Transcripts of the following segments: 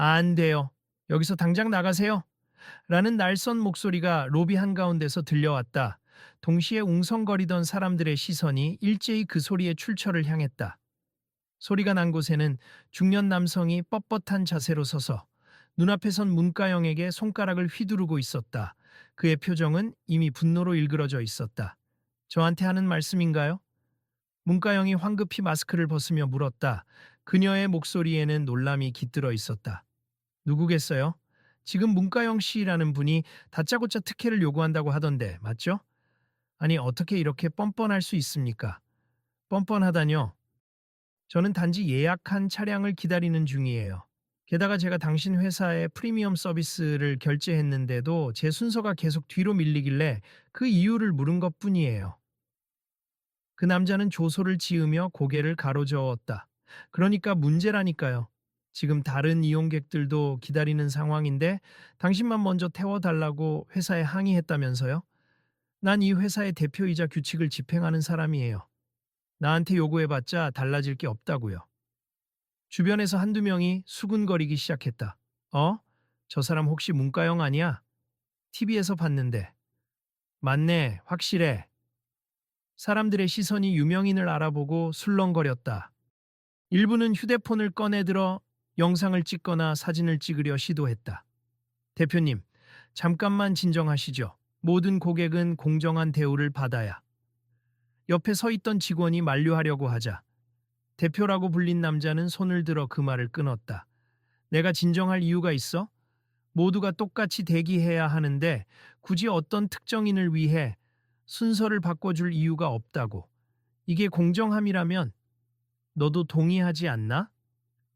안 돼요. 여기서 당장 나가세요. 라는 날선 목소리가 로비 한가운데서 들려왔다. 동시에 웅성거리던 사람들의 시선이 일제히 그 소리의 출처를 향했다. 소리가 난 곳에는 중년 남성이 뻣뻣한 자세로 서서 눈앞에 선 문가영에게 손가락을 휘두르고 있었다. 그의 표정은 이미 분노로 일그러져 있었다. 저한테 하는 말씀인가요? 문가영이 황급히 마스크를 벗으며 물었다. 그녀의 목소리에는 놀람이 깃들어 있었다. 누구겠어요? 지금 문가영 씨라는 분이 다짜고짜 특혜를 요구한다고 하던데 맞죠? 아니 어떻게 이렇게 뻔뻔할 수 있습니까? 뻔뻔하다뇨? 저는 단지 예약한 차량을 기다리는 중이에요. 게다가 제가 당신 회사의 프리미엄 서비스를 결제했는데도 제 순서가 계속 뒤로 밀리길래 그 이유를 물은 것뿐이에요. 그 남자는 조소를 지으며 고개를 가로저었다. 그러니까 문제라니까요. 지금 다른 이용객들도 기다리는 상황인데 당신만 먼저 태워달라고 회사에 항의했다면서요? 난 이 회사의 대표이자 규칙을 집행하는 사람이에요. 나한테 요구해봤자 달라질 게 없다고요. 주변에서 한두 명이 수군거리기 시작했다. 어? 저 사람 혹시 문과영 아니야? TV에서 봤는데. 맞네, 확실해. 사람들의 시선이 유명인을 알아보고 술렁거렸다. 일부는 휴대폰을 꺼내들어 영상을 찍거나 사진을 찍으려 시도했다. 대표님, 잠깐만 진정하시죠. 모든 고객은 공정한 대우를 받아야. 옆에 서 있던 직원이 만류하려고 하자 대표라고 불린 남자는 손을 들어 그 말을 끊었다. 내가 진정할 이유가 있어? 모두가 똑같이 대기해야 하는데 굳이 어떤 특정인을 위해 순서를 바꿔줄 이유가 없다고. 이게 공정함이라면 너도 동의하지 않나?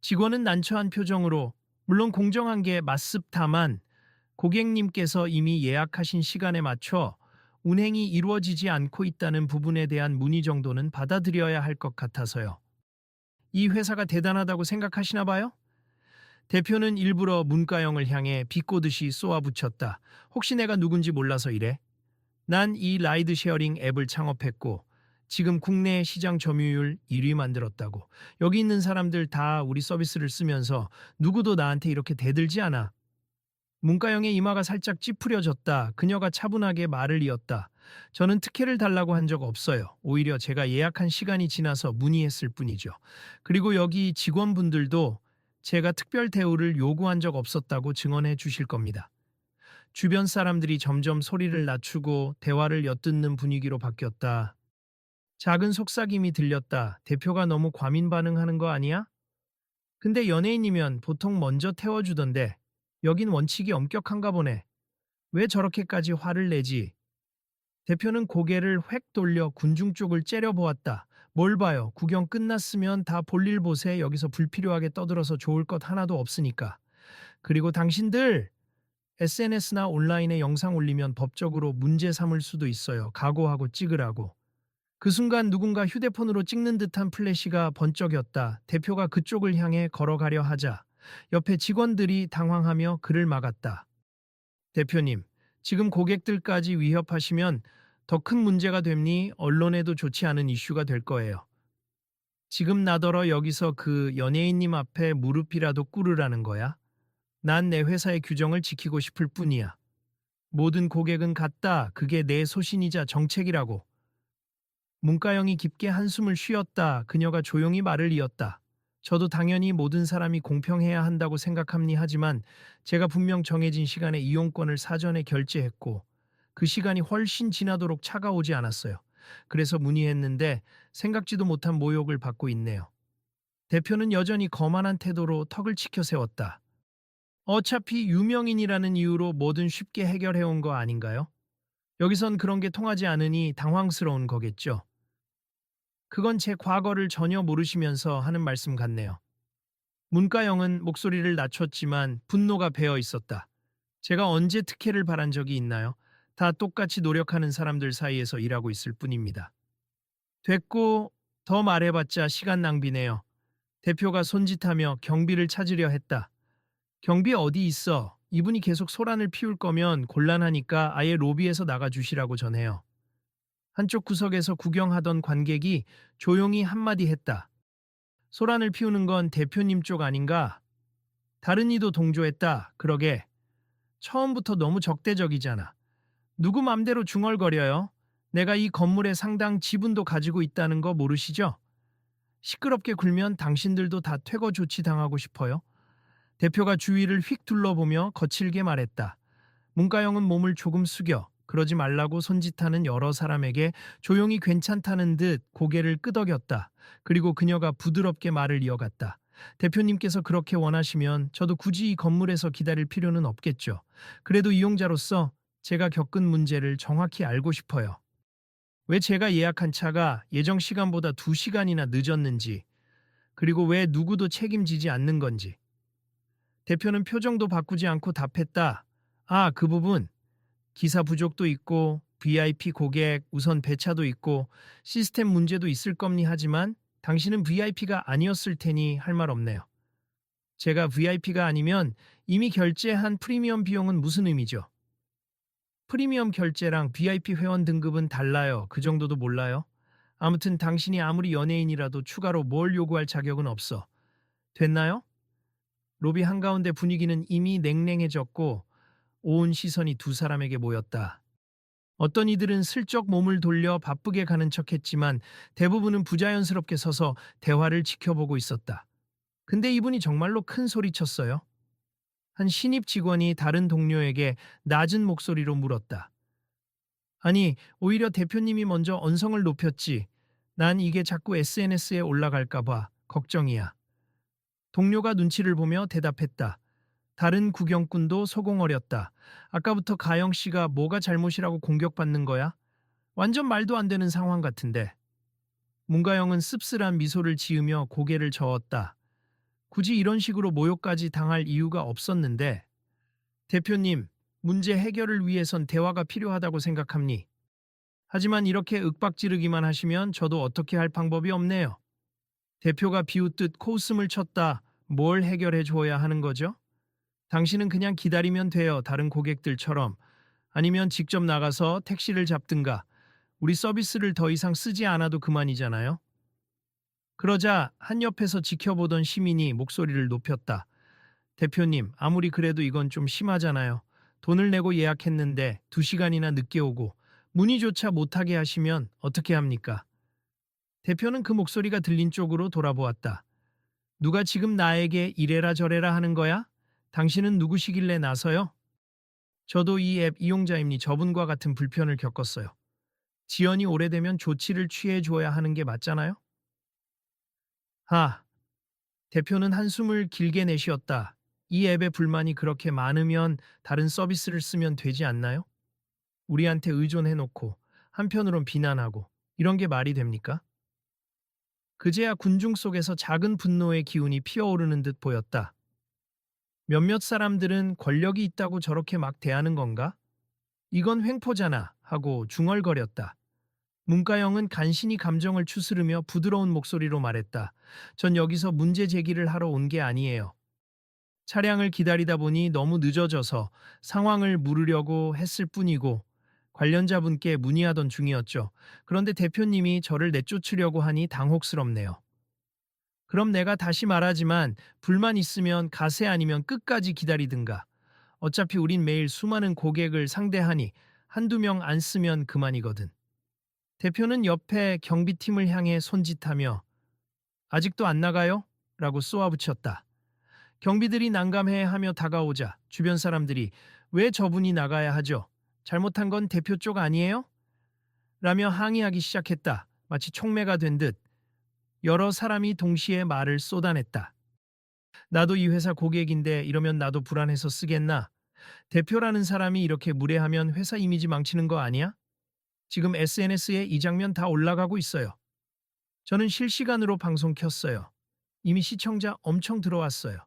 직원은 난처한 표정으로 물론 공정한 게 맞습다만 고객님께서 이미 예약하신 시간에 맞춰 운행이 이루어지지 않고 있다는 부분에 대한 문의 정도는 받아들여야 할 것 같아서요. 이 회사가 대단하다고 생각하시나 봐요? 대표는 일부러 문가영을 향해 비꼬듯이 쏘아붙였다. 혹시 내가 누군지 몰라서 이래? 난 이 라이드 쉐어링 앱을 창업했고 지금 국내 시장 점유율 1위 만들었다고. 여기 있는 사람들 다 우리 서비스를 쓰면서 누구도 나한테 이렇게 대들지 않아. 문가영의 이마가 살짝 찌푸려졌다. 그녀가 차분하게 말을 이었다. 저는 특혜를 달라고 한 적 없어요. 오히려 제가 예약한 시간이 지나서 문의했을 뿐이죠. 그리고 여기 직원분들도 제가 특별 대우를 요구한 적 없었다고 증언해 주실 겁니다. 주변 사람들이 점점 소리를 낮추고 대화를 엿듣는 분위기로 바뀌었다. 작은 속삭임이 들렸다. 대표가 너무 과민 반응하는 거 아니야? 근데 연예인이면 보통 먼저 태워주던데 여긴 원칙이 엄격한가 보네. 왜 저렇게까지 화를 내지? 대표는 고개를 획 돌려 군중 쪽을 째려보았다. 뭘 봐요. 구경 끝났으면 다 볼일 보세. 여기서 불필요하게 떠들어서 좋을 것 하나도 없으니까. 그리고 당신들 SNS나 온라인에 영상 올리면 법적으로 문제 삼을 수도 있어요. 각오하고 찍으라고. 그 순간 누군가 휴대폰으로 찍는 듯한 플래시가 번쩍였다. 대표가 그쪽을 향해 걸어가려 하자 옆에 직원들이 당황하며 그를 막았다. 대표님, 지금 고객들까지 위협하시면 더 큰 문제가 됩니 언론에도 좋지 않은 이슈가 될 거예요. 지금 나더러 여기서 그 연예인님 앞에 무릎이라도 꿇으라는 거야? 난 내 회사의 규정을 지키고 싶을 뿐이야. 모든 고객은 같다. 그게 내 소신이자 정책이라고. 문가영이 깊게 한숨을 쉬었다. 그녀가 조용히 말을 이었다. 저도 당연히 모든 사람이 공평해야 한다고 생각합니 하지만 제가 분명 정해진 시간에 이용권을 사전에 결제했고 그 시간이 훨씬 지나도록 차가 오지 않았어요. 그래서 문의했는데 생각지도 못한 모욕을 받고 있네요. 대표는 여전히 거만한 태도로 턱을 치켜 세웠다. 어차피 유명인이라는 이유로 뭐든 쉽게 해결해온 거 아닌가요? 여기선 그런 게 통하지 않으니 당황스러운 거겠죠. 그건 제 과거를 전혀 모르시면서 하는 말씀 같네요. 문가영은 목소리를 낮췄지만 분노가 배어 있었다. 제가 언제 특혜를 바란 적이 있나요? 다 똑같이 노력하는 사람들 사이에서 일하고 있을 뿐입니다. 됐고, 더 말해봤자 시간 낭비네요. 대표가 손짓하며 경비를 찾으려 했다. 경비 어디 있어? 이분이 계속 소란을 피울 거면 곤란하니까 아예 로비에서 나가주시라고 전해요. 한쪽 구석에서 구경하던 관객이 조용히 한마디 했다. 소란을 피우는 건 대표님 쪽 아닌가? 다른 이도 동조했다. 그러게. 처음부터 너무 적대적이잖아. 누구 맘대로 중얼거려요? 내가 이 건물의 상당 지분도 가지고 있다는 거 모르시죠? 시끄럽게 굴면 당신들도 다 퇴거 조치 당하고 싶어요? 대표가 주위를 휙 둘러보며 거칠게 말했다. 문가영은 몸을 조금 숙여 그러지 말라고 손짓하는 여러 사람에게 조용히 괜찮다는 듯 고개를 끄덕였다. 그리고 그녀가 부드럽게 말을 이어갔다. 대표님께서 그렇게 원하시면 저도 굳이 이 건물에서 기다릴 필요는 없겠죠. 그래도 이용자로서 제가 겪은 문제를 정확히 알고 싶어요. 왜 제가 예약한 차가 예정 시간보다 2시간이나 늦었는지, 그리고 왜 누구도 책임지지 않는 건지. 대표는 표정도 바꾸지 않고 답했다. 아, 그 부분. 기사 부족도 있고 VIP 고객 우선 배차도 있고 시스템 문제도 있을 겁니 하지만 당신은 VIP가 아니었을 테니 할 말 없네요. 제가 VIP가 아니면 이미 결제한 프리미엄 비용은 무슨 의미죠? 프리미엄 결제랑 VIP 회원 등급은 달라요. 그 정도도 몰라요? 아무튼 당신이 아무리 연예인이라도 추가로 뭘 요구할 자격은 없어. 됐나요? 로비 한가운데 분위기는 이미 냉랭해졌고 온 시선이 두 사람에게 모였다. 어떤 이들은 슬쩍 몸을 돌려 바쁘게 가는 척했지만 대부분은 부자연스럽게 서서 대화를 지켜보고 있었다. 근데 이분이 정말로 큰 소리쳤어요. 한 신입 직원이 다른 동료에게 낮은 목소리로 물었다. 아니, 오히려 대표님이 먼저 언성을 높였지. 난 이게 자꾸 SNS에 올라갈까봐 걱정이야. 동료가 눈치를 보며 대답했다. 다른 구경꾼도 소공어렸다. 아까부터 가영 씨가 뭐가 잘못이라고 공격받는 거야? 완전 말도 안 되는 상황 같은데. 문가영은 씁쓸한 미소를 지으며 고개를 저었다. 굳이 이런 식으로 모욕까지 당할 이유가 없었는데. 대표님, 문제 해결을 위해선 대화가 필요하다고 생각합니. 하지만 이렇게 윽박지르기만 하시면 저도 어떻게 할 방법이 없네요. 대표가 비웃듯 코웃음을 쳤다. 뭘 해결해 줘야 하는 거죠? 당신은 그냥 기다리면 돼요. 다른 고객들처럼. 아니면 직접 나가서 택시를 잡든가. 우리 서비스를 더 이상 쓰지 않아도 그만이잖아요. 그러자 한 옆에서 지켜보던 시민이 목소리를 높였다. 대표님, 아무리 그래도 이건 좀 심하잖아요. 돈을 내고 예약했는데 2시간이나 늦게 오고 문의조차 못하게 하시면 어떻게 합니까? 대표는 그 목소리가 들린 쪽으로 돌아보았다. 누가 지금 나에게 이래라 저래라 하는 거야? 당신은 누구시길래 나서요? 저도 이 앱 이용자임니 저분과 같은 불편을 겪었어요. 지연이 오래되면 조치를 취해 줘야 하는 게 맞잖아요? 하, 대표는 한숨을 길게 내쉬었다. 이 앱에 불만이 그렇게 많으면 다른 서비스를 쓰면 되지 않나요? 우리한테 의존해놓고 한편으론 비난하고 이런 게 말이 됩니까? 그제야 군중 속에서 작은 분노의 기운이 피어오르는 듯 보였다. 몇몇 사람들은 권력이 있다고 저렇게 막 대하는 건가? 이건 횡포잖아 하고 중얼거렸다. 문가영은 간신히 감정을 추스르며 부드러운 목소리로 말했다. 전 여기서 문제 제기를 하러 온 게 아니에요. 차량을 기다리다 보니 너무 늦어져서 상황을 물으려고 했을 뿐이고 관련자분께 문의하던 중이었죠. 그런데 대표님이 저를 내쫓으려고 하니 당혹스럽네요. 그럼 내가 다시 말하지만 불만 있으면 가세 아니면 끝까지 기다리든가. 어차피 우린 매일 수많은 고객을 상대하니 한두 명 안 쓰면 그만이거든. 대표는 옆에 경비팀을 향해 손짓하며 아직도 안 나가요? 라고 쏘아붙였다. 경비들이 난감해하며 다가오자 주변 사람들이 왜 저분이 나가야 하죠? 잘못한 건 대표 쪽 아니에요? 라며 항의하기 시작했다. 마치 촉매가 된 듯 여러 사람이 동시에 말을 쏟아냈다. 나도 이 회사 고객인데 이러면 나도 불안해서 쓰겠나? 대표라는 사람이 이렇게 무례하면 회사 이미지 망치는 거 아니야? 지금 SNS에 이 장면 다 올라가고 있어요. 저는 실시간으로 방송 켰어요. 이미 시청자 엄청 들어왔어요.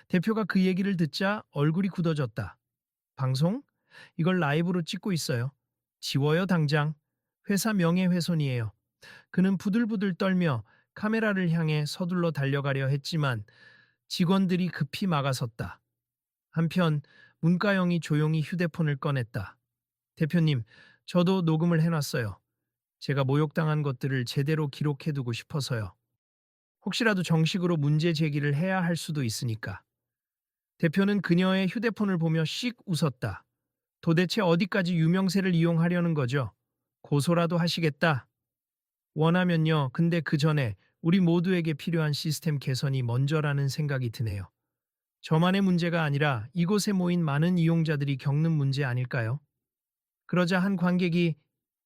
대표가 그 얘기를 듣자 얼굴이 굳어졌다. 방송? 이걸 라이브로 찍고 있어요. 지워요 당장. 회사 명예훼손이에요. 그는 부들부들 떨며 카메라를 향해 서둘러 달려가려 했지만 직원들이 급히 막아섰다. 한편 문가영이 조용히 휴대폰을 꺼냈다. 대표님, 저도 녹음을 해놨어요. 제가 모욕당한 것들을 제대로 기록해두고 싶어서요. 혹시라도 정식으로 문제 제기를 해야 할 수도 있으니까. 대표는 그녀의 휴대폰을 보며 씩 웃었다. 도대체 어디까지 유명세를 이용하려는 거죠? 고소라도 하시겠다. 원하면요. 근데 그 전에 우리 모두에게 필요한 시스템 개선이 먼저라는 생각이 드네요. 저만의 문제가 아니라 이곳에 모인 많은 이용자들이 겪는 문제 아닐까요? 그러자 한 관객이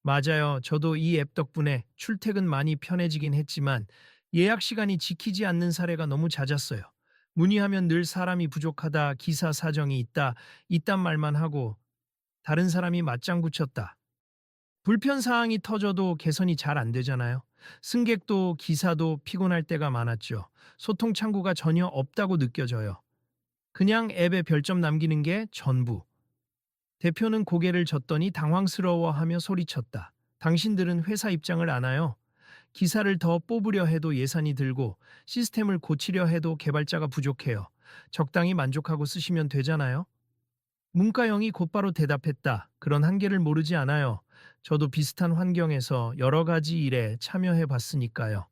맞아요. 저도 이 앱 덕분에 출퇴근 많이 편해지긴 했지만 예약 시간이 지키지 않는 사례가 너무 잦았어요. 문의하면 늘 사람이 부족하다, 기사 사정이 있다, 이딴 말만 하고 다른 사람이 맞장구 쳤다. 불편 사항이 터져도 개선이 잘 안 되잖아요. 승객도 기사도 피곤할 때가 많았죠. 소통 창구가 전혀 없다고 느껴져요. 그냥 앱에 별점 남기는 게 전부. 대표는 고개를 젓더니 당황스러워하며 소리쳤다. 당신들은 회사 입장을 아나요? 기사를 더 뽑으려 해도 예산이 들고 시스템을 고치려 해도 개발자가 부족해요. 적당히 만족하고 쓰시면 되잖아요. 문과영이 곧바로 대답했다. 그런 한계를 모르지 않아요. 저도 비슷한 환경에서 여러 가지 일에 참여해 봤으니까요.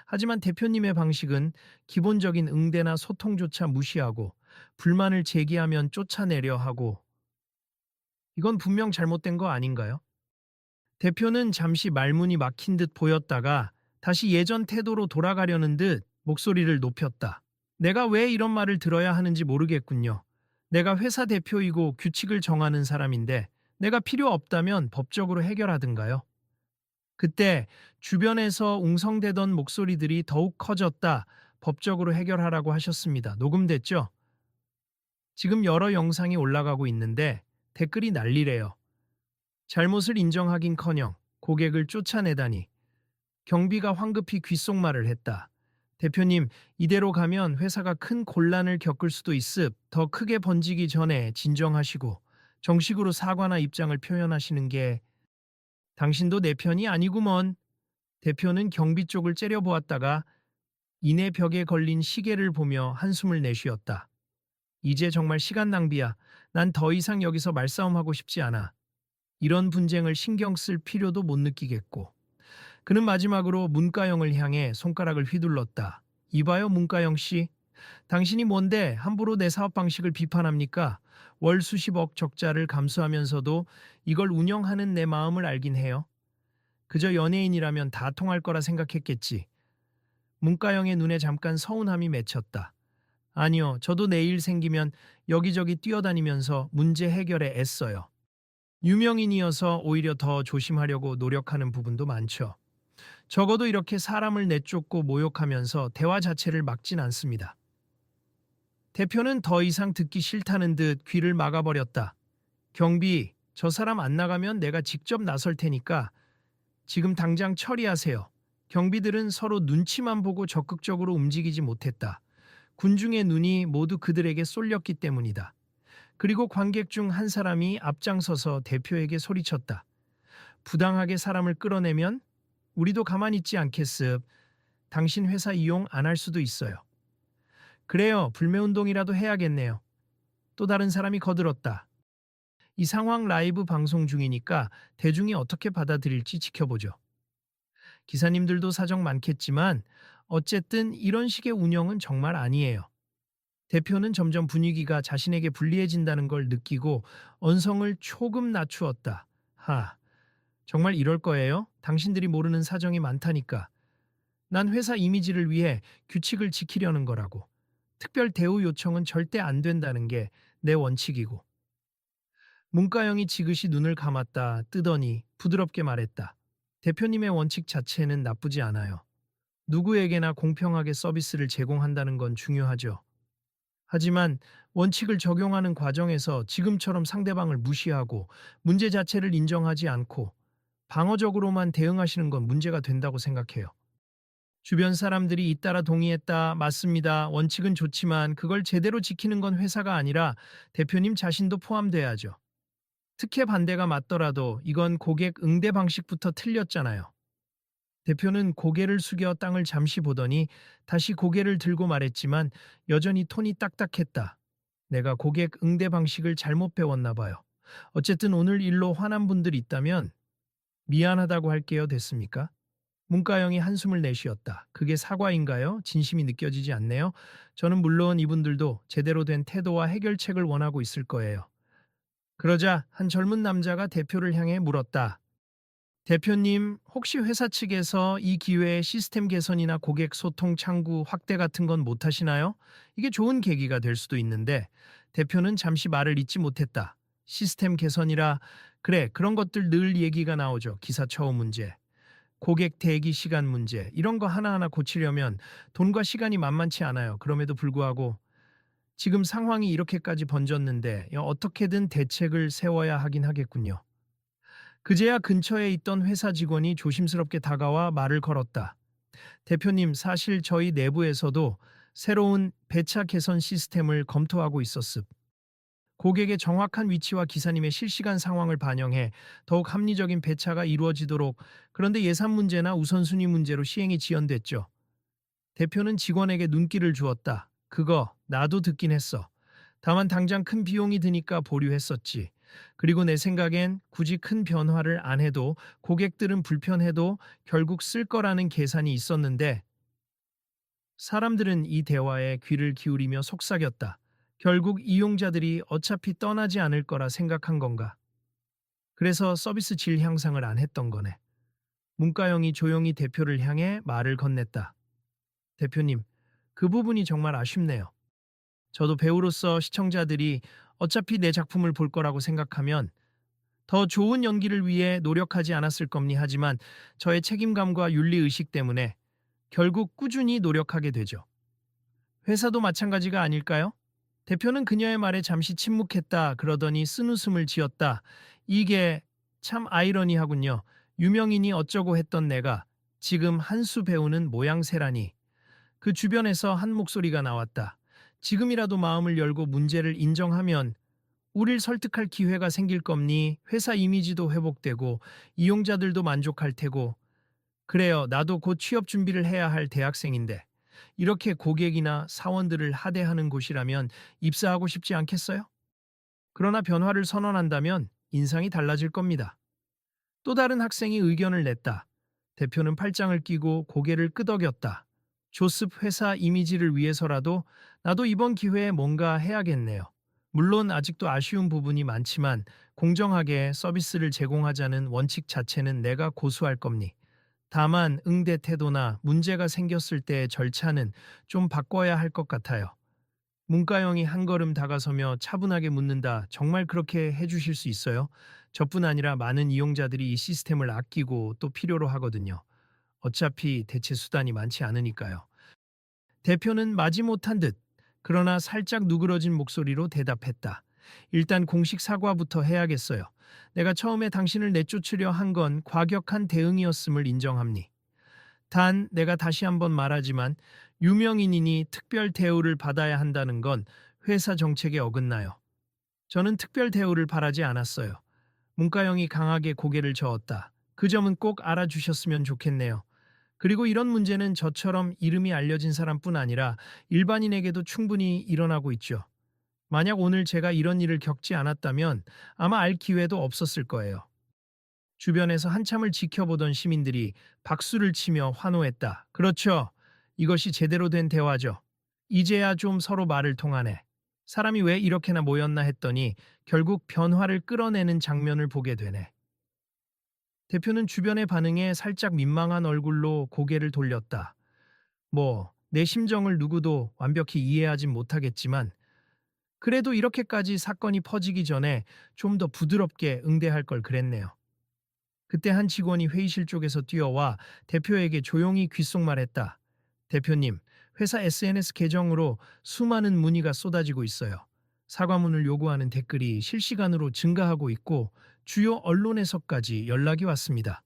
하지만 대표님의 방식은 기본적인 응대나 소통조차 무시하고 불만을 제기하면 쫓아내려 하고 이건 분명 잘못된 거 아닌가요? 대표는 잠시 말문이 막힌 듯 보였다가 다시 예전 태도로 돌아가려는 듯 목소리를 높였다. 내가 왜 이런 말을 들어야 하는지 모르겠군요. 내가 회사 대표이고 규칙을 정하는 사람인데 내가 필요 없다면 법적으로 해결하든가요. 그때 주변에서 웅성대던 목소리들이 더욱 커졌다. 법적으로 해결하라고 하셨습니다. 녹음됐죠? 지금 여러 영상이 올라가고 있는데 댓글이 난리래요. 잘못을 인정하긴커녕 고객을 쫓아내다니. 경비가 황급히 귓속말을 했다. 대표님, 이대로 가면 회사가 큰 곤란을 겪을 수도 있습. 더 크게 번지기 전에 진정하시고 정식으로 사과나 입장을 표현하시는 게 당신도 내 편이 아니구먼. 대표는 경비 쪽을 째려보았다가 이내 벽에 걸린 시계를 보며 한숨을 내쉬었다. 이제 정말 시간 낭비야. 난 더 이상 여기서 말싸움하고 싶지 않아. 이런 분쟁을 신경 쓸 필요도 못 느끼겠고. 그는 마지막으로 문가영을 향해 손가락을 휘둘렀다. 이봐요, 문가영 씨. 당신이 뭔데 함부로 내 사업 방식을 비판합니까? 월 수십억 적자를 감수하면서도 이걸 운영하는 내 마음을 알긴 해요. 그저 연예인이라면 다 통할 거라 생각했겠지. 문가영의 눈에 잠깐 서운함이 맺혔다. 아니요, 저도 내일 생기면 여기저기 뛰어다니면서 문제 해결에 애써요. 유명인이어서 오히려 더 조심하려고 노력하는 부분도 많죠. 적어도 이렇게 사람을 내쫓고 모욕하면서 대화 자체를 막진 않습니다. 대표는 더 이상 듣기 싫다는 듯 귀를 막아버렸다. 경비, 저 사람 안 나가면 내가 직접 나설 테니까 지금 당장 처리하세요. 경비들은 서로 눈치만 보고 적극적으로 움직이지 못했다. 군중의 눈이 모두 그들에게 쏠렸기 때문이다. 그리고 관객 중 한 사람이 앞장서서 대표에게 소리쳤다. 부당하게 사람을 끌어내면 우리도 가만히 있지 않겠습. 당신 회사 이용 안 할 수도 있어요. 그래요. 불매운동이라도 해야겠네요. 또 다른 사람이 거들었다. 이 상황 라이브 방송 중이니까 대중이 어떻게 받아들일지 지켜보죠. 기사님들도 사정 많겠지만 어쨌든 이런 식의 운영은 정말 아니에요. 대표는 점점 분위기가 자신에게 불리해진다는 걸 느끼고 언성을 조금 낮추었다. 정말 이럴 거예요? 당신들이 모르는 사정이 많다니까. 난 회사 이미지를 위해 규칙을 지키려는 거라고. 특별 대우 요청은 절대 안 된다는 게 내 원칙이고. 문가영이 지그시 눈을 감았다 뜨더니 부드럽게 말했다. 대표님의 원칙 자체는 나쁘지 않아요. 누구에게나 공평하게 서비스를 제공한다는 건 중요하죠. 하지만 원칙을 적용하는 과정에서 지금처럼 상대방을 무시하고 문제 자체를 인정하지 않고 방어적으로만 대응하시는 건 문제가 된다고 생각해요. 주변 사람들이 잇따라 동의했다. 맞습니다. 원칙은 좋지만 그걸 제대로 지키는 건 회사가 아니라 대표님 자신도 포함돼야죠. 특혜 반대가 맞더라도 이건 고객 응대 방식부터 틀렸잖아요. 대표는 고개를 숙여 땅을 잠시 보더니 다시 고개를 들고 말했지만 여전히 톤이 딱딱했다. 내가 고객 응대 방식을 잘못 배웠나 봐요. 어쨌든 오늘 일로 화난 분들 있다면 미안하다고 할게요. 됐습니까? 문가영이 한숨을 내쉬었다. 그게 사과인가요? 진심이 느껴지지 않네요. 저는 물론 이분들도 제대로 된 태도와 해결책을 원하고 있을 거예요. 그러자 한 젊은 남자가 대표를 향해 물었다. 대표님, 혹시 회사 측에서 이 기회에 시스템 개선이나 고객 소통 창구 확대 같은 건 못 하시나요? 이게 좋은 계기가 될 수도 있는데 대표는 잠시 말을 잇지 못했다. 시스템 개선이라 그래, 그런 것들 늘 얘기가 나오죠. 기사 처우 문제, 고객 대기 시간 문제, 이런 거 하나하나 고치려면 돈과 시간이 만만치 않아요. 그럼에도 불구하고 지금 상황이 이렇게까지 번졌는데 어떻게든 대책을 세워야 하긴 하겠군요. 그제야 근처에 있던 회사 직원이 조심스럽게 다가와 말을 걸었다. 대표님, 사실 저희 내부에서도 새로운 배차 개선 시스템을 검토하고 있었습. 고객의 정확한 위치와 기사님의 실시간 상황을 반영해 더욱 합리적인 배차가 이루어지도록, 그런데 예산 문제나 우선순위 문제로 시행이 지연됐죠. 대표는 직원에게 눈길을 주었다. 그거 나도 듣긴 했어. 다만 당장 큰 비용이 드니까 보류했었지. 그리고 내 생각엔 굳이 큰 변화를 안 해도 고객들은 불편해도 결국 쓸 거라는 계산이 있었는데, 사람들은 이 대화에 귀를 기울이며 속삭였다. 결국 이용자들이 어차피 떠나지 않을 거라 생각한 건가. 그래서 서비스 질 향상을 안 했던 거네. 문과영이 조용히 대표를 향해 말을 건넸다. 대표님, 그 부분이 정말 아쉽네요. 저도 배우로서 시청자들이 어차피 내 작품을 볼 거라고 생각하면 더 좋은 연기를 위해 노력하지 않았을 겁니. 하지만 저의 책임감과 윤리의식 때문에 결국 꾸준히 노력하게 되죠. 회사도 마찬가지가 아닐까요? 대표는 그녀의 말에 잠시 침묵했다. 그러더니 쓴웃음을 지었다. 이게 참 아이러니하군요. 유명인이 어쩌고 했던 내가 지금 한 수 배우는 모양새라니. 그 주변에서 한 목소리가 나왔다. 지금이라도 마음을 열고 문제를 인정하면 우릴 설득할 기회가 생길 겁니. 회사 이미지도 회복되고 이용자들도 만족할 테고. 그래요. 나도 곧 취업 준비를 해야 할 대학생인데 이렇게 고객이나 사원들을 하대하는 곳이라면 입사하고 싶지 않겠어요? 그러나 변화를 선언한다면 인상이 달라질 겁니다. 또 다른 학생이 의견을 냈다. 대표는 팔짱을 끼고 고개를 끄덕였다. 조습 회사 이미지를 위해서라도 나도 이번 기회에 뭔가 해야겠네요. 물론 아직도 아쉬운 부분이 많지만 공정하게 서비스를 제공하자는 원칙 자체는 내가 고수할 겁니. 다만 응대 태도나 문제가 생겼을 때의 절차는 좀 바꿔야 할 것 같아요. 문과영이 한 걸음 다가서며 차분하게 묻는다. 정말 그렇게 해주실 수 있어요? 저뿐 아니라 많은 이용자들이 이 시스템을 아끼고 또 필요로 하거든요. 어차피 대체 수단이 많지 않으니까요. 대표는 마지못한 듯 그러나 살짝 누그러진 목소리로 대답했다. 일단 공식 사과부터 해야겠어요. 내가 처음에 당신을 내쫓으려 한 건 과격한 대응이었음을 인정합니. 단 내가 다시 한번 말하지만 유명인이니 특별 대우를 받아야 한다는 건 회사 정책에 어긋나요. 저는 특별 대우를 바라지 않았어요. 문과영이 강하게 고개를 저었다. 그 점은 꼭 알아주셨으면 좋겠네요. 그리고 이런 문제는 저처럼 이름이 알려진 사람뿐 아니라 일반인에게도 충분히 일어나고 있죠. 만약 오늘 제가 이런 일을 겪지 않았다면 아마 알 기회도 없었을 거예요. 주변에서 한참을 지켜보던 시민들이 박수를 치며 환호했다. 그렇죠. 이것이 제대로 된 대화죠. 이제야 좀 서로 말을 통하네. 사람이 왜 이렇게나 모였나 했더니 결국 변화를 끌어내는 장면을 보게 되네. 대표는 주변의 반응에 살짝 민망한 얼굴로 고개를 돌렸다. 내 심정을 누구도 완벽히 이해하진 못하겠지만 그래도 이렇게까지 사건이 퍼지기 전에 좀 더 부드럽게 응대할 걸 그랬네요. 그때 한 직원이 회의실 쪽에서 뛰어와 대표에게 조용히 귓속말했다. 대표님, 회사 SNS 계정으로 수많은 문의가 쏟아지고 있어요. 사과문을 요구하는 댓글이 실시간으로 증가하고 있고 주요 언론에서까지 연락이 왔습니다.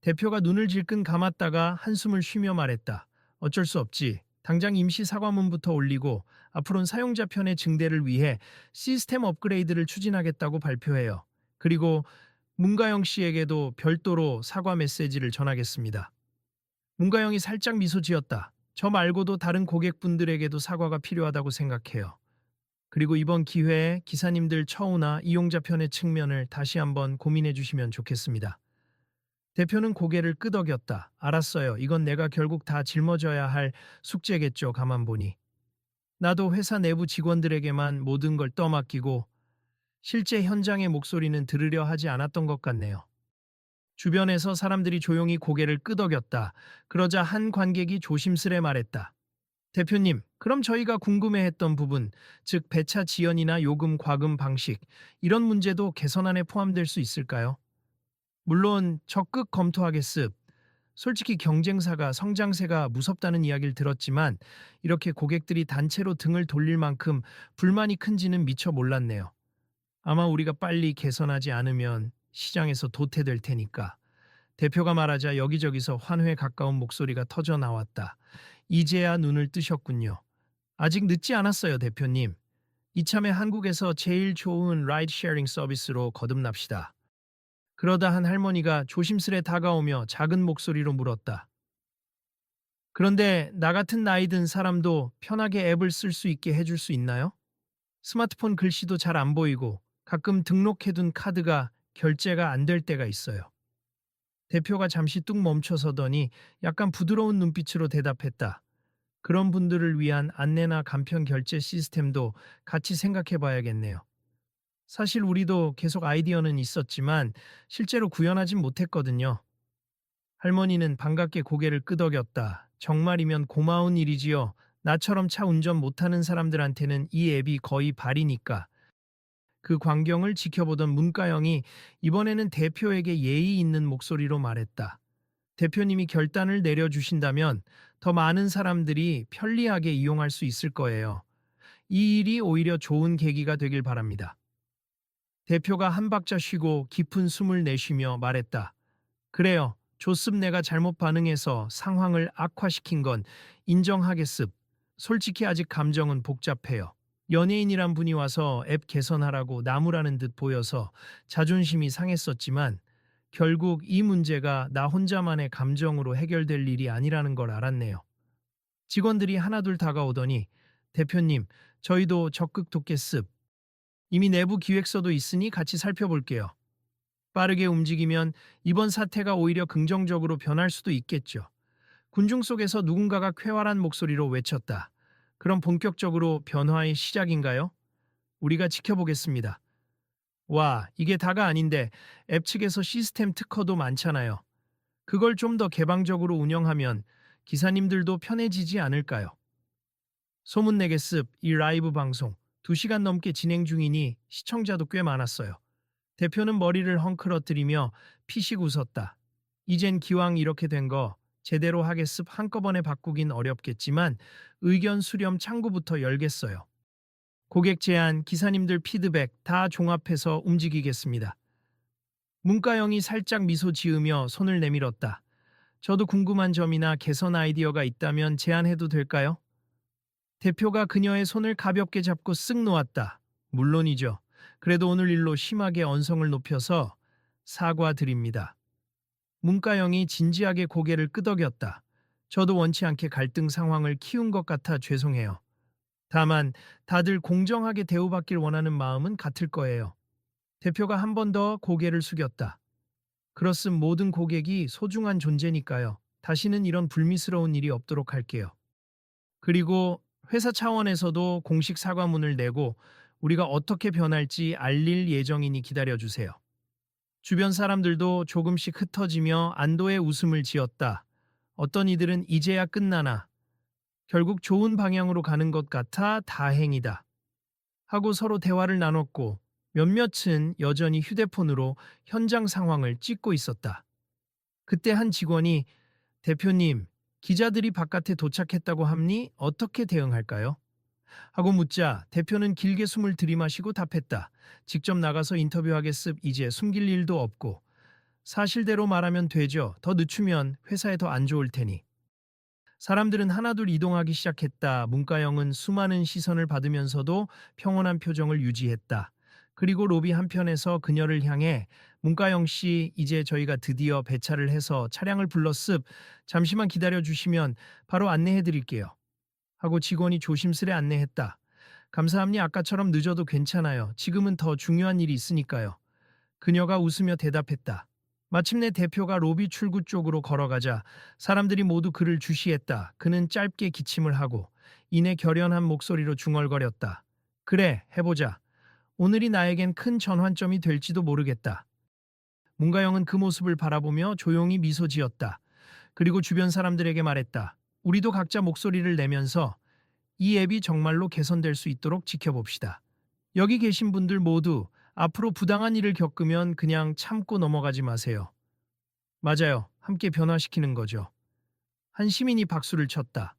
대표가 눈을 질끈 감았다가 한숨을 쉬며 말했다. 어쩔 수 없지. 당장 임시 사과문부터 올리고 앞으로는 사용자 편의 증대를 위해 시스템 업그레이드를 추진하겠다고 발표해요. 그리고 문가영 씨에게도 별도로 사과 메시지를 전하겠습니다. 문가영이 살짝 미소 지었다. 저 말고도 다른 고객분들에게도 사과가 필요하다고 생각해요. 그리고 이번 기회에 기사님들 처우나 이용자 편의 측면을 다시 한번 고민해 주시면 좋겠습니다. 대표는 고개를 끄덕였다. 알았어요. 이건 내가 결국 다 짊어져야 할 숙제겠죠. 가만 보니. 나도 회사 내부 직원들에게만 모든 걸 떠맡기고 실제 현장의 목소리는 들으려 하지 않았던 것 같네요. 주변에서 사람들이 조용히 고개를 끄덕였다. 그러자 한 관객이 조심스레 말했다. 대표님, 그럼 저희가 궁금해했던 부분, 즉 배차 지연이나 요금 과금 방식, 이런 문제도 개선안에 포함될 수 있을까요? 물론 적극 검토하겠습. 솔직히 경쟁사가 성장세가 무섭다는 이야기를 들었지만 이렇게 고객들이 단체로 등을 돌릴 만큼 불만이 큰지는 미처 몰랐네요. 아마 우리가 빨리 개선하지 않으면 시장에서 도태될 테니까. 대표가 말하자 여기저기서 환호에 가까운 목소리가 터져 나왔다. 이제야 눈을 뜨셨군요. 아직 늦지 않았어요, 대표님. 이참에 한국에서 제일 좋은 라이드 쉐어링 서비스로 거듭납시다. 그러다 한 할머니가 조심스레 다가오며 작은 목소리로 물었다. 그런데 나 같은 나이 든 사람도 편하게 앱을 쓸 수 있게 해줄 수 있나요? 스마트폰 글씨도 잘 안 보이고 가끔 등록해둔 카드가 결제가 안 될 때가 있어요. 대표가 잠시 뚝 멈춰서더니 약간 부드러운 눈빛으로 대답했다. 그런 분들을 위한 안내나 간편 결제 시스템도 같이 생각해 봐야겠네요. 사실 우리도 계속 아이디어는 있었지만 실제로 구현하진 못했거든요. 할머니는 반갑게 고개를 끄덕였다. 정말이면 고마운 일이지요. 나처럼 차 운전 못하는 사람들한테는 이 앱이 거의 발이니까. 그 광경을 지켜보던 문가영이 이번에는 대표에게 예의 있는 목소리로 말했다. 대표님이 결단을 내려주신다면 더 많은 사람들이 편리하게 이용할 수 있을 거예요. 이 일이 오히려 좋은 계기가 되길 바랍니다. 대표가 한 박자 쉬고 깊은 숨을 내쉬며 말했다. 그래요. 좋습 내가 잘못 반응해서 상황을 악화시킨 건 인정하겠습. 솔직히 아직 감정은 복잡해요. 연예인이란 분이 와서 앱 개선하라고 나무라는 듯 보여서 자존심이 상했었지만 결국 이 문제가 나 혼자만의 감정으로 해결될 일이 아니라는 걸 알았네요. 직원들이 하나둘 다가오더니 대표님, 저희도 적극 돕겠습. 이미 내부 기획서도 있으니 같이 살펴볼게요. 빠르게 움직이면 이번 사태가 오히려 긍정적으로 변할 수도 있겠죠. 군중 속에서 누군가가 쾌활한 목소리로 외쳤다. 그럼 본격적으로 변화의 시작인가요? 우리가 지켜보겠습니다. 와, 이게 다가 아닌데 앱 측에서 시스템 특허도 많잖아요. 그걸 좀 더 개방적으로 운영하면 기사님들도 편해지지 않을까요? 소문내겠습. 이 라이브 방송 2시간 넘게 진행 중이니 시청자도 꽤 많았어요. 대표는 머리를 헝클어뜨리며 피식 웃었다. 이젠 기왕 이렇게 된 거 제대로 하겠습. 한꺼번에 바꾸긴 어렵겠지만 의견 수렴 창구부터 열겠어요. 고객 제안, 기사님들 피드백 다 종합해서 움직이겠습니다. 문가영이 살짝 미소 지으며 손을 내밀었다. 저도 궁금한 점이나 개선 아이디어가 있다면 제안해도 될까요? 대표가 그녀의 손을 가볍게 잡고 쓱 놓았다. 물론이죠. 그래도 오늘 일로 심하게 언성을 높여서 사과드립니다. 문가영이 진지하게 고개를 끄덕였다. 저도 원치 않게 갈등 상황을 키운 것 같아 죄송해요. 다만 다들 공정하게 대우받길 원하는 마음은 같을 거예요. 대표가 한 번 더 고개를 숙였다. 그렇음 모든 고객이 소중한 존재니까요. 다시는 이런 불미스러운 일이 없도록 할게요. 그리고 회사 차원에서도 공식 사과문을 내고 우리가 어떻게 변할지 알릴 예정이니 기다려주세요. 주변 사람들도 조금씩 흩어지며 안도의 웃음을 지었다. 어떤 이들은 이제야 끝나나 결국 좋은 방향으로 가는 것 같아 다행이다. 하고 서로 대화를 나눴고 몇몇은 여전히 휴대폰으로 현장 상황을 찍고 있었다. 그때 한 직원이 대표님, 기자들이 바깥에 도착했다고 합니 어떻게 대응할까요? 하고 묻자 대표는 길게 숨을 들이마시고 답했다. 직접 나가서 인터뷰하겠습. 이제 숨길 일도 없고. 사실대로 말하면 되죠. 더 늦추면 회사에 더 안 좋을 테니. 사람들은 하나둘 이동하기 시작했다. 문가영은 수많은 시선을 받으면서도 평온한 표정을 유지했다. 그리고 로비 한편에서 그녀를 향해 문가영 씨, 이제 저희가 드디어 배차를 해서 차량을 불렀습. 잠시만 기다려 주시면 바로 안내해 드릴게요. 하고 직원이 조심스레 안내했다. 감사합니다. 아까처럼 늦어도 괜찮아요. 지금은 더 중요한 일이 있으니까요. 그녀가 웃으며 대답했다. 마침내 대표가 로비 출구 쪽으로 걸어가자 사람들이 모두 그를 주시했다. 그는 짧게 기침을 하고 이내 결연한 목소리로 중얼거렸다. 그래, 해보자. 오늘이 나에겐 큰 전환점이 될지도 모르겠다. 문가영은 그 모습을 바라보며 조용히 미소 지었다. 그리고 주변 사람들에게 말했다. 우리도 각자 목소리를 내면서 이 앱이 정말로 개선될 수 있도록 지켜봅시다. 여기 계신 분들 모두 앞으로 부당한 일을 겪으면 그냥 참고 넘어가지 마세요. 맞아요. 함께 변화시키는 거죠. 한 시민이 박수를 쳤다.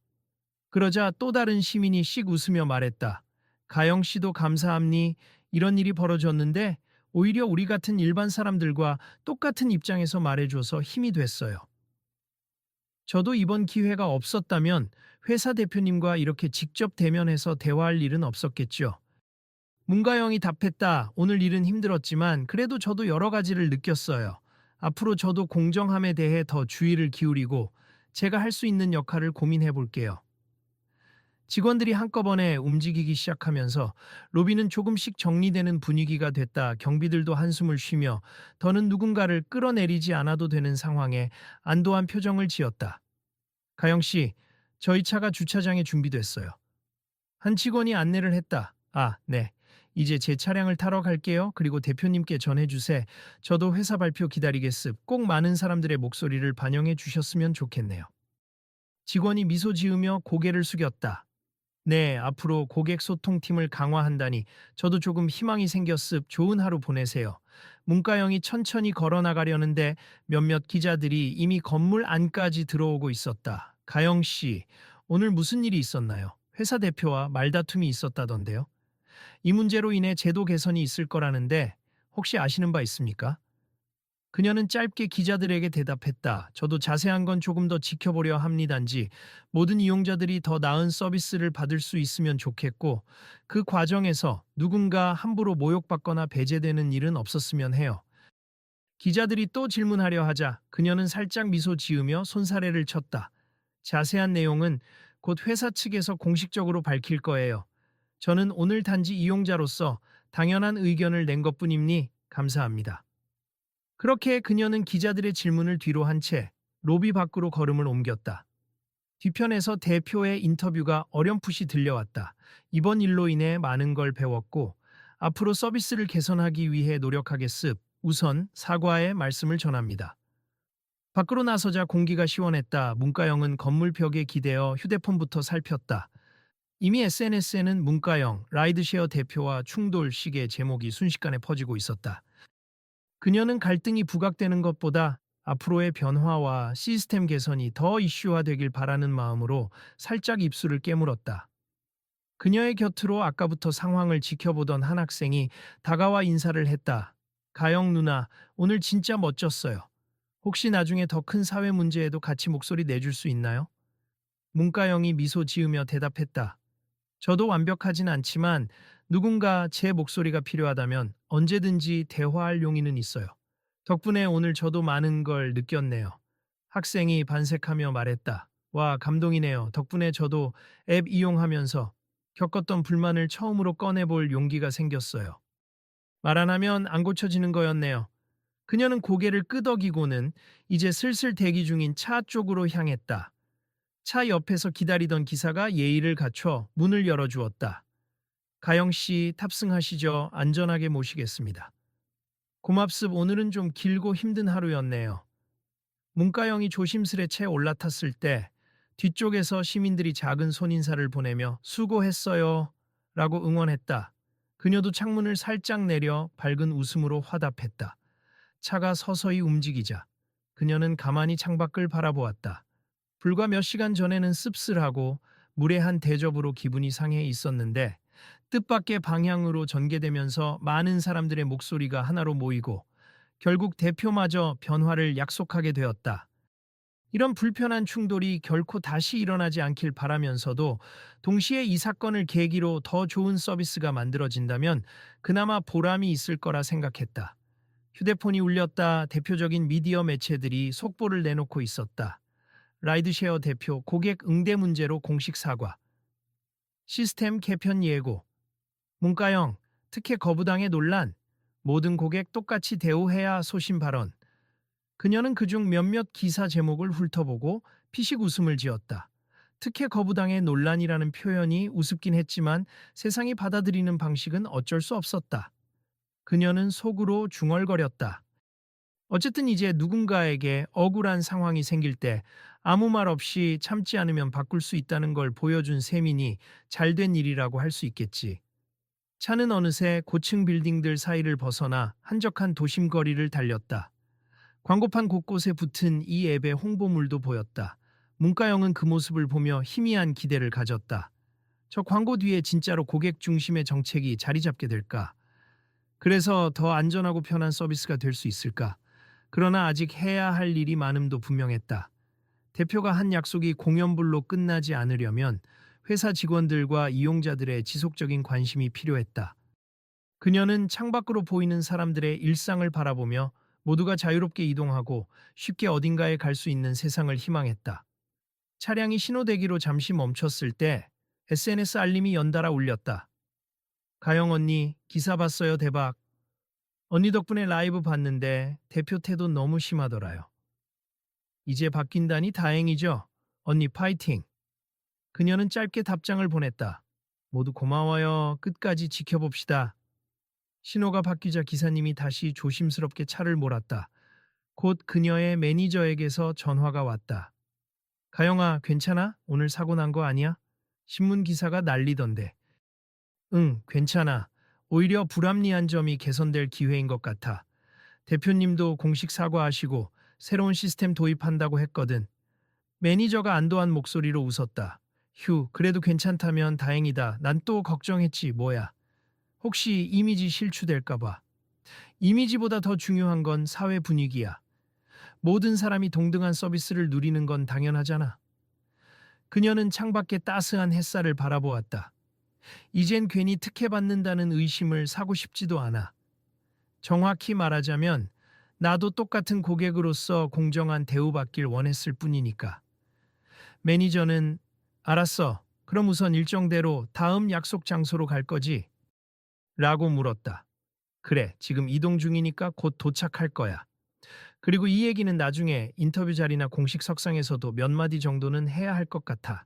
그러자 또 다른 시민이 씩 웃으며 말했다. 가영 씨도 감사합니. 이런 일이 벌어졌는데 오히려 우리 같은 일반 사람들과 똑같은 입장에서 말해줘서 힘이 됐어요. 저도 이번 기회가 없었다면 회사 대표님과 이렇게 직접 대면해서 대화할 일은 없었겠죠. 문가영이 답했다. 오늘 일은 힘들었지만 그래도 저도 여러 가지를 느꼈어요. 앞으로 저도 공정함에 대해 더 주의를 기울이고 제가 할 수 있는 역할을 고민해 볼게요. 직원들이 한꺼번에 움직이기 시작하면서 로비는 조금씩 정리되는 분위기가 됐다. 경비들도 한숨을 쉬며 더는 누군가를 끌어내리지 않아도 되는 상황에 안도한 표정을 지었다. 가영 씨, 저희 차가 주차장에 준비됐어요. 한 직원이 안내를 했다. 아, 네. 이제 제 차량을 타러 갈게요. 그리고 대표님께 전해주세. 저도 회사 발표 기다리겠습. 꼭 많은 사람들의 목소리를 반영해 주셨으면 좋겠네요. 직원이 미소 지으며 고개를 숙였다. 네, 앞으로 고객 소통팀을 강화한다니 저도 조금 희망이 생겼습. 좋은 하루 보내세요. 문가영이 천천히 걸어 나가려는데 몇몇 기자들이 이미 건물 안까지 들어오고 있었다. 가영 씨, 오늘 무슨 일이 있었나요? 회사 대표와 말다툼이 있었다던데요. 이 문제로 인해 제도 개선이 있을 거라는데 혹시 아시는 바 있습니까? 그녀는 짧게 기자들에게 대답했다. 저도 자세한 건 조금 더 지켜보려 합니다인지 모든 이용자들이 더 나은 서비스를 받을 수 있으면 좋겠고 그 과정에서 누군가 함부로 모욕받거나 배제되는 일은 없었으면 해요. 기자들이 또 질문하려 하자 그녀는 살짝 미소 지으며 손사래를 쳤다. 자세한 내용은 곧 회사 측에서 공식적으로 밝힐 거예요. 저는 오늘 단지 이용자로서 당연한 의견을 낸 것뿐이니 감사합니다. 그렇게 그녀는 기자들의 질문을 뒤로 한 채 로비 밖으로 걸음을 옮겼다. 뒤편에서 대표의 인터뷰가 어렴풋이 들려왔다. 이번 일로 인해 많은 걸 배웠고 앞으로 서비스를 개선하기 위해 노력하겠습. 우선 사과의 말씀을 전합니다. 밖으로 나서자 공기가 시원했다. 문가영은 건물 벽에 기대어 휴대폰부터 살폈다. 이미 SNS에는 문가영, 라이드쉐어 대표와 충돌식의 제목이 순식간에 퍼지고 있었다. 그녀는 갈등이 부각되는 것보다 앞으로의 변화와 시스템 개선이 더 이슈화되길 바라는 마음으로 살짝 입술을 깨물었다. 그녀의 곁으로 아까부터 상황을 지켜보던 한 학생이 다가와 인사를 했다. 가영 누나, 오늘 진짜 멋졌어요. 혹시 나중에 더 큰 사회 문제에도 같이 목소리 내줄 수 있나요? 문가영이 미소 지으며 대답했다. 저도 완벽하진 않지만 누군가 제 목소리가 필요하다면 언제든지 대화할 용의는 있어요. 덕분에 오늘 저도 많은 걸 느꼈네요. 학생이 반색하며 말했다. 와, 감동이네요. 덕분에 저도 앱 이용하면서 겪었던 불만을 처음으로 꺼내볼 용기가 생겼어요. 말 안 하면 안 고쳐지는 거였네요. 그녀는 고개를 끄덕이고는 이제 슬슬 대기 중인 차 쪽으로 향했다. 차 옆에서 기다리던 기사가 예의를 갖춰 문을 열어주었다. 가영 씨 탑승하시죠. 안전하게 모시겠습니다. 고맙습. 오늘은 좀 길고 힘든 하루였네요. 문가영이 조심스레 채 올라탔을 때 뒤쪽에서 시민들이 작은 손인사를 보내며 수고했어요 라고 응원했다. 그녀도 창문을 살짝 내려 밝은 웃음으로 화답했다. 차가 서서히 움직이자 그녀는 가만히 창밖을 바라보았다. 불과 몇 시간 전에는 씁쓸하고 무례한 대접으로 기분이 상해 있었는데 뜻밖의 방향으로 전개되면서 많은 사람들의 목소리가 하나로 모이고 결국 대표마저 변화를 약속하게 되었다. 이런 불편한 충돌이 결코 다시 일어나지 않길 바라면서도 동시에 이 사건을 계기로 더 좋은 서비스가 만들어진다면 그나마 보람이 있을 거라 생각했다. 휴대폰이 울렸다. 대표적인 미디어 매체들이 속보를 내놓고 있었다. 라이드쉐어 대표 고객 응대 문제로 공식 사과. 시스템 개편 예고. 문가영, 특혜 거부당해 논란. 모든 고객 똑같이 대우해야 소신 발언. 그녀는 그중 몇몇 기사 제목을 훑어보고 피식 웃음을 지었다. 특혜 거부당의 논란이라는 표현이 우습긴 했지만 세상이 받아들이는 방식은 어쩔 수 없었다. 그녀는 속으로 중얼거렸다. 어쨌든 이제 누군가에게 억울한 상황이 생길 때 아무 말 없이 참지 않으면 바꿀 수 있다는 걸 보여준 셈이니 잘된 일이라고 할 수 있겠지. 차는 어느새 고층 빌딩들 사이를 벗어나 한적한 도심 거리를 달렸다. 광고판 곳곳에 붙은 이 앱의 홍보물도 보였다. 문가영은 그 모습을 보며 희미한 기대를 가졌다. 저 광고 뒤에 진짜로 고객 중심의 정책이 자리 잡게 될까? 그래서 더 안전하고 편한 서비스가 될 수 있을까? 그러나 아직 해야 할 일이 많음도 분명했다. 대표가 한 약속이 공연불로 끝나지 않으려면 회사 직원들과 이용자들의 지속적인 관심이 필요했다. 그녀는 창밖으로 보이는 사람들의 일상을 바라보며 모두가 자유롭게 이동하고 쉽게 어딘가에 갈 수 있는 세상을 희망했다. 차량이 신호대기로 잠시 멈췄을 때 SNS 알림이 연달아 울렸다. 가영 언니, 기사 봤어요, 대박. 언니 덕분에 라이브 봤는데 대표 태도 너무 심하더라요. 이제 바뀐다니 다행이죠. 언니 파이팅. 그녀는 짧게 답장을 보냈다. 모두 고마워요. 끝까지 지켜봅시다. 신호가 바뀌자 기사님이 다시 조심스럽게 차를 몰았다. 곧 그녀의 매니저에게서 전화가 왔다. 가영아, 괜찮아? 오늘 사고 난 거 아니야? 신문 기사가 난리던데. 응, 괜찮아. 오히려 불합리한 점이 개선될 기회인 것 같아. 대표님도 공식 사과하시고 새로운 시스템 도입한다고 했거든. 매니저가 안도한 목소리로 웃었다. 휴, 그래도 괜찮다면 다행이다. 난 또 걱정했지, 뭐야. 혹시 이미지 실추될까봐. 이미지보다 더 중요한 건 사회 분위기야. 모든 사람이 동등한 서비스를 누리는 건 당연하잖아. 그녀는 창밖의 따스한 햇살을 바라보았다. 이젠 괜히 특혜받는다는 의심을 사고 싶지도 않아. 정확히 말하자면 나도 똑같은 고객으로서 공정한 대우받길 원했을 뿐이니까. 매니저는 알았어. 그럼 우선 일정대로 다음 약속 장소로 갈 거지? 라고 물었다. 그래, 지금 이동 중이니까 곧 도착할 거야. 그리고 이 얘기는 나중에 인터뷰 자리나 공식 석상에서도 몇 마디 정도는 해야 할 것 같아.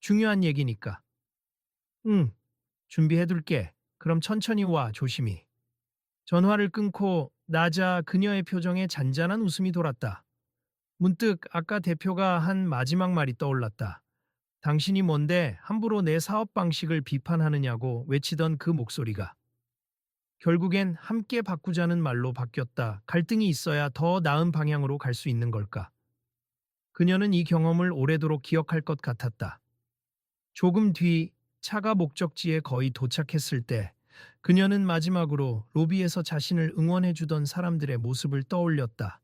중요한 얘기니까. 응, 준비해둘게. 그럼 천천히 와, 조심히. 전화를 끊고 나자 그녀의 표정에 잔잔한 웃음이 돌았다. 문득 아까 대표가 한 마지막 말이 떠올랐다. 당신이 뭔데 함부로 내 사업 방식을 비판하느냐고 외치던 그 목소리가. 결국엔 함께 바꾸자는 말로 바뀌었다. 갈등이 있어야 더 나은 방향으로 갈 수 있는 걸까? 그녀는 이 경험을 오래도록 기억할 것 같았다. 조금 뒤 차가 목적지에 거의 도착했을 때 그녀는 마지막으로 로비에서 자신을 응원해주던 사람들의 모습을 떠올렸다.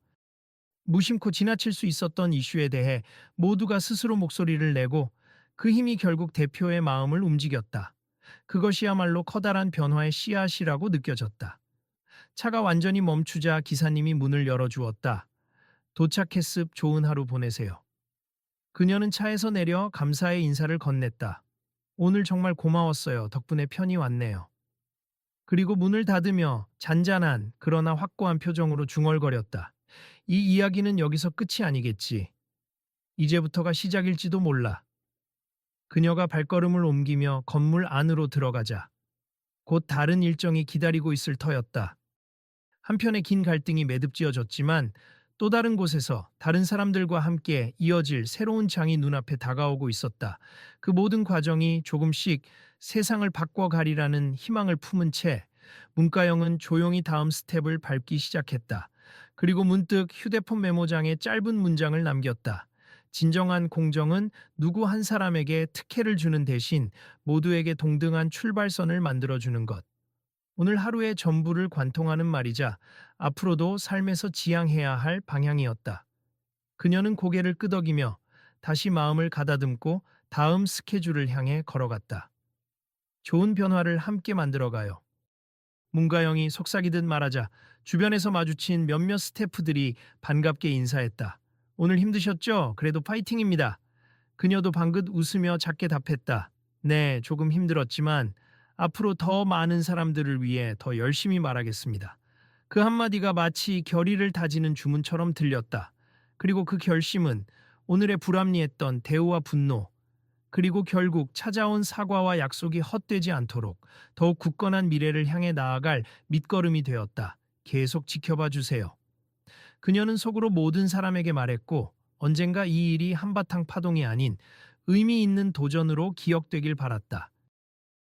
무심코 지나칠 수 있었던 이슈에 대해 모두가 스스로 목소리를 내고 그 힘이 결국 대표의 마음을 움직였다. 그것이야말로 커다란 변화의 씨앗이라고 느껴졌다. 차가 완전히 멈추자 기사님이 문을 열어주었다. 도착했습, 좋은 하루 보내세요. 그녀는 차에서 내려 감사의 인사를 건넸다. 오늘 정말 고마웠어요. 덕분에 편히 왔네요. 그리고 문을 닫으며 잔잔한 그러나 확고한 표정으로 중얼거렸다. 이 이야기는 여기서 끝이 아니겠지. 이제부터가 시작일지도 몰라. 그녀가 발걸음을 옮기며 건물 안으로 들어가자 곧 다른 일정이 기다리고 있을 터였다. 한편의 긴 갈등이 매듭지어졌지만 또 다른 곳에서 다른 사람들과 함께 이어질 새로운 장이 눈앞에 다가오고 있었다. 그 모든 과정이 조금씩 세상을 바꿔가리라는 희망을 품은 채 문가영은 조용히 다음 스텝을 밟기 시작했다. 그리고 문득 휴대폰 메모장에 짧은 문장을 남겼다. 진정한 공정은 누구 한 사람에게 특혜를 주는 대신 모두에게 동등한 출발선을 만들어주는 것. 오늘 하루의 전부를 관통하는 말이자 앞으로도 삶에서 지향해야 할 방향이었다. 그녀는 고개를 끄덕이며 다시 마음을 가다듬고 다음 스케줄을 향해 걸어갔다. 좋은 변화를 함께 만들어가요. 문가영이 속삭이듯 말하자 주변에서 마주친 몇몇 스태프들이 반갑게 인사했다. 오늘 힘드셨죠? 그래도 파이팅입니다. 그녀도 방긋 웃으며 작게 답했다. 네, 조금 힘들었지만 앞으로 더 많은 사람들을 위해 더 열심히 말하겠습니다. 그 한마디가 마치 결의를 다지는 주문처럼 들렸다. 그리고 그 결심은 오늘의 불합리했던 대우와 분노, 그리고 결국 찾아온 사과와 약속이 헛되지 않도록 더욱 굳건한 미래를 향해 나아갈 밑거름이 되었다. 계속 지켜봐 주세요. 그녀는 속으로 모든 사람에게 말했고, 언젠가 이 일이 한바탕 파동이 아닌 의미 있는 도전으로 기억되길 바랐다.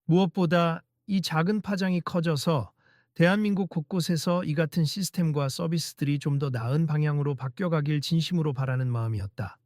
무엇보다 이 작은 파장이 커져서 대한민국 곳곳에서 이 같은 시스템과 서비스들이 좀 더 나은 방향으로 바뀌어가길 진심으로 바라는 마음이었다.